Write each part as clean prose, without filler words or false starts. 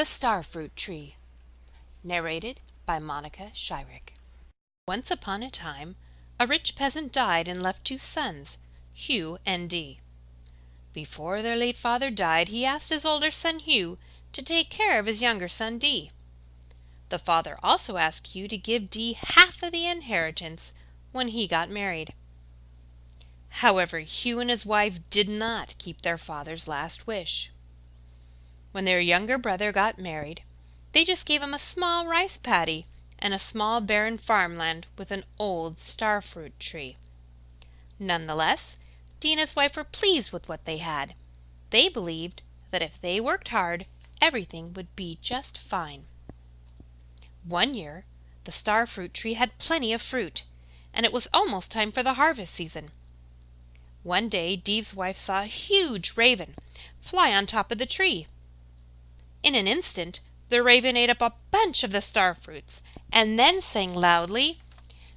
The Starfruit Tree. Narrated by Monica Shyrick. Once upon a time, a rich peasant died and left two sons, Hugh and Dee. Before their late father died, he asked his older son Hugh to take care of his younger son Dee. The father also asked Hugh to give Dee half of the inheritance when he got married. However, Hugh and his wife did not keep their father's last wish. When their younger brother got married, they just gave him a small rice paddy and a small barren farmland with an old starfruit tree. Nonetheless, Dee and his wife were pleased with what they had. They believed that if they worked hard, everything would be just fine. One year, the starfruit tree had plenty of fruit, and it was almost time for the harvest season. One day, Dee's wife saw a huge raven fly on top of the tree. In an instant, the raven ate up a bunch of the starfruits and then sang loudly,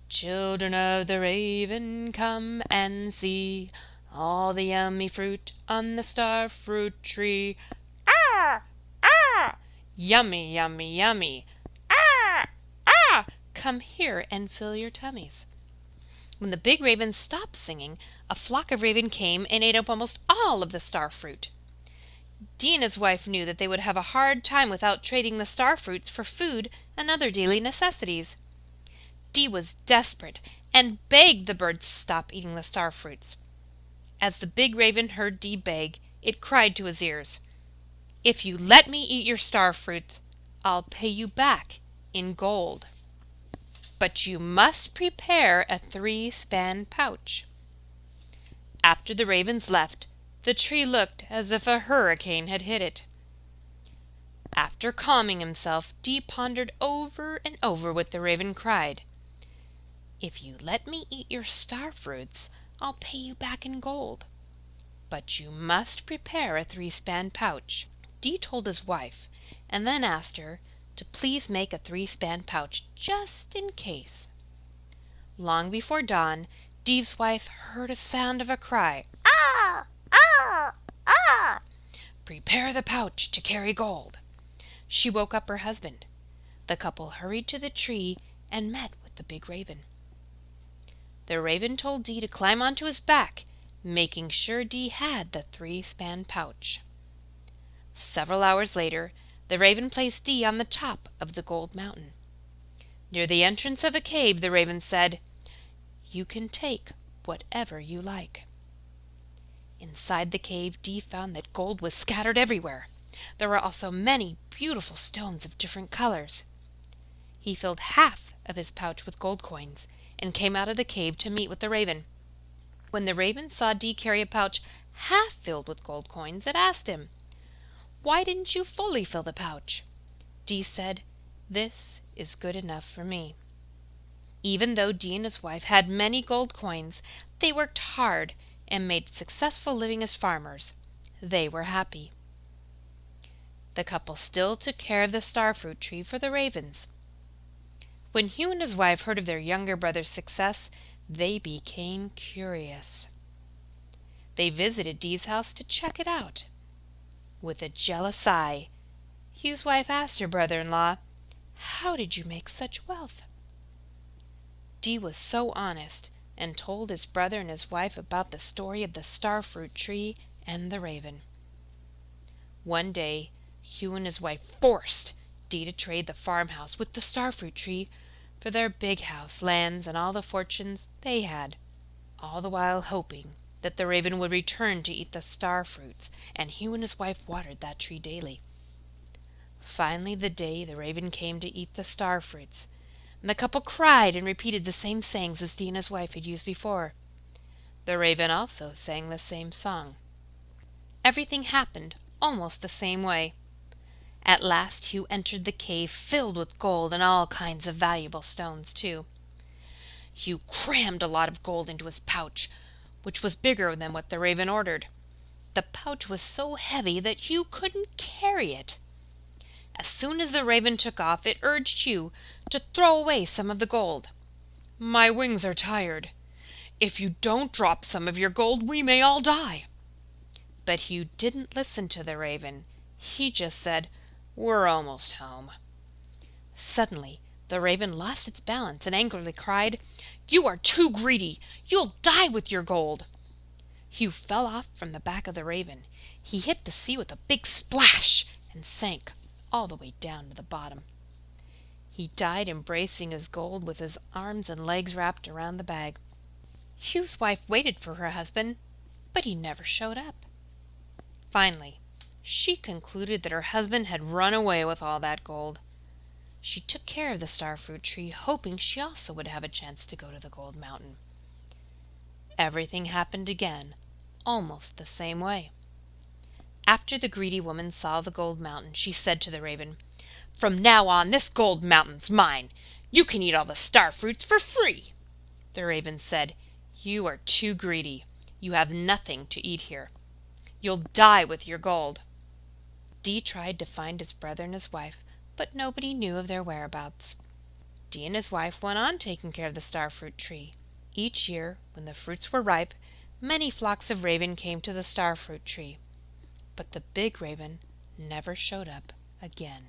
"Children of the raven, come and see all the yummy fruit on the starfruit tree. Ah! Ah! Yummy, yummy, yummy. Ah! Ah! Come here and fill your tummies." When the big raven stopped singing, a flock of raven came and ate up almost all of the starfruit. Dee and his wife knew that they would have a hard time without trading the starfruits for food and other daily necessities. Dee was desperate and begged the birds to stop eating the starfruits. As the big raven heard Dee beg, it cried to his ears, "If you let me eat your starfruits, I'll pay you back in gold. But you must prepare a 3-span pouch." After the ravens left, the tree looked as if a hurricane had hit it. After calming himself, Dee pondered over and over what the raven cried. "If you let me eat your starfruits, I'll pay you back in gold. But you must prepare a 3-span pouch." Dee told his wife, and then asked her to please make a 3-span pouch just in case. Long before dawn, Dee's wife heard a sound of a cry. "Ah! Ah! Ah! Prepare the pouch to carry gold." She woke up her husband. The couple hurried to the tree and met with the big raven. The raven told Dee to climb onto his back, making sure Dee had the 3-span pouch. Several hours later, the raven placed Dee on the top of the gold mountain. Near the entrance of a cave, the raven said, "You can take whatever you like." Inside the cave, Dee found that gold was scattered everywhere. There were also many beautiful stones of different colors. He filled half of his pouch with gold coins and came out of the cave to meet with the raven. When the raven saw Dee carry a pouch half filled with gold coins, it asked him, "Why didn't you fully fill the pouch?" Dee said, "This is good enough for me." Even though Dee and his wife had many gold coins, they worked hard and made successful living as farmers. They were happy. The couple still took care of the starfruit tree for the ravens. When Hugh and his wife heard of their younger brother's success, they became curious. They visited Dee's house to check it out. With a jealous sigh, Hugh's wife asked her brother-in-law, "How did you make such wealth?" Dee was so honest and told his brother and his wife about the story of the starfruit tree and the raven. One day, Hugh and his wife forced Dee to trade the farmhouse with the starfruit tree for their big house, lands, and all the fortunes they had, all the while hoping that the raven would return to eat the starfruits, and Hugh and his wife watered that tree daily. Finally, the day the raven came to eat the starfruits, and the couple cried and repeated the same sayings as Dee and his wife had used before. The raven also sang the same song. Everything happened almost the same way. At last Hugh entered the cave filled with gold and all kinds of valuable stones, too. Hugh crammed a lot of gold into his pouch, which was bigger than what the raven ordered. The pouch was so heavy that Hugh couldn't carry it. As soon as the raven took off, it urged Hugh to throw away some of the gold. "My wings are tired. If you don't drop some of your gold, we may all die." But Hugh didn't listen to the raven. He just said, We're almost home." Suddenly the raven lost its balance and angrily cried, "You are too greedy! You'll die with your gold!" Hugh fell off from the back of the raven. He hit the sea with a big splash and sank all the way down to the bottom. He died embracing his gold with his arms and legs wrapped around the bag. Hugh's wife waited for her husband, but he never showed up. Finally, she concluded that her husband had run away with all that gold. She took care of the starfruit tree, hoping she also would have a chance to go to the gold mountain. Everything happened again, almost the same way. After the greedy woman saw the gold mountain, she said to the raven, "From now on this gold mountain's mine. You can eat all the starfruits for free." The raven said, "You are too greedy. You have nothing to eat here. You'll die with your gold." Dee tried to find his brother and his wife, but nobody knew of their whereabouts. Dee and his wife went on taking care of the starfruit tree. Each year, when the fruits were ripe, many flocks of raven came to the starfruit tree. But the big raven never showed up again.